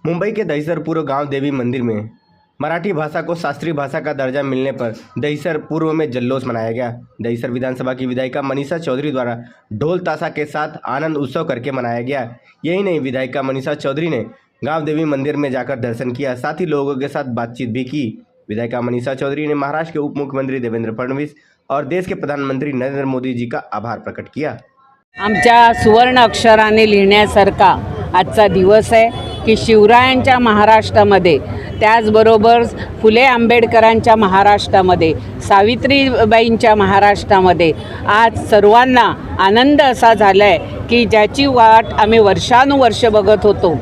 मुंबई के दहिसर पूर्व गांव देवी मंदिर में मराठी भाषा को शास्त्रीय भाषा का दर्जा मिलने पर दहिसर पूर्व में जल्लोष मनाया गया। दहिसर विधानसभा की विधायिका मनीषा चौधरी द्वारा ढोल ताशा के साथ आनंद उत्सव करके मनाया गया। यही नहीं, विधायिका मनीषा चौधरी ने गांव देवी मंदिर में जाकर दर्शन किया, साथ ही लोगों के साथ बातचीत भी की। विधायिका मनीषा चौधरी ने महाराष्ट्र के उप मुख्यमंत्री देवेंद्र फडणवीस और देश के प्रधानमंत्री नरेंद्र मोदी जी का आभार प्रकट किया। आमच्या सुवर्ण अक्षराने लिहिण्यासारखा आजचा दिवस आहे की शिवरायांच्या महाराष्ट्रामध्ये, त्याचबरोबर फुले आंबेडकरांच्या महाराष्ट्रामध्ये, सावित्रीबाईंच्या महाराष्ट्रामध्ये आज सर्वांना आनंद असा झाला आहे की ज्याची वाट आम्ही वर्षानुवर्ष बघत होतो।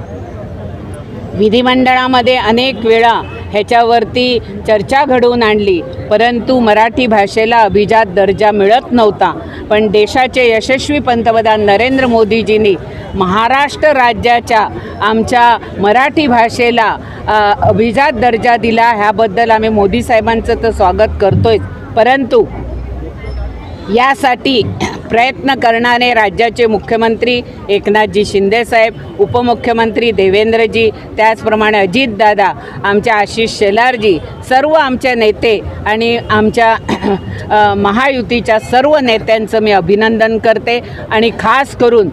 विधिमंडळामध्ये अनेक वेळा ह्याच्यावरती चर्चा घडवून आणली, परंतु मराठी भाषेला अभिजात दर्जा मिळत नव्हता। पण देशाचे यशस्वी पंतप्रधान नरेंद्र मोदीजींनी महाराष्ट्र राज्याच्या आमच्या मराठी भाषेला अभिजात दर्जा दिला। ह्याबद्दल आम्ही मोदी साहेबांचं तर स्वागत करतोय, परंतु यासाठी प्रयत्न करणारे राज्याचे मुख्यमंत्री एकनाथजी शिंदे साहेब, उपमुख्यमंत्री देवेंद्रजी, त्याचप्रमाणे अजितदादा, आमचे आशिष शेलारजी, सर्व आमचे नेते आणि आमच्या महायुतीच्या सर्व नेत्यांचं मी अभिनंदन करते। आणि खास करून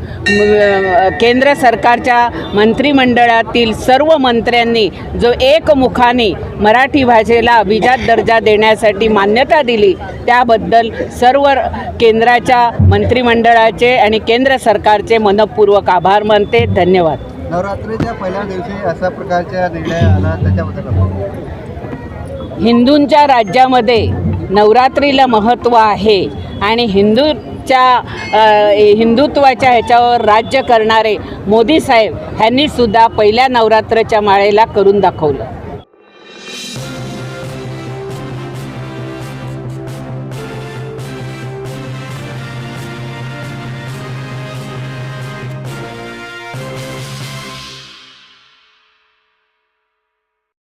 केंद्र सरकारच्या मंत्रिमंडळातील सर्व मंत्र्यांनी जो एकमुखाने मराठी भाषेला अभिजात दर्जा देण्यासाठी मान्यता दिली, त्याबद्दल सर्व केंद्राच्या मंत्रिमंडळाचे आणि केंद्र सरकारचे मनपूर्वक आभार मानते। धन्यवाद। नवरात्रीच्या पहिल्या दिवशी अशा प्रकारचा निर्णय आला, त्याच्याबद्दल हिंदूंच्या राज्यामध्ये नवरात्रीला महत्त्व आहे आणि हिंदुत्वाच्या ह्याच्यावर राज्य करणारे मोदी साहेब ह्यांनी सुद्धा पहिल्या नवरात्रच्या माळेला करून दाखवलं।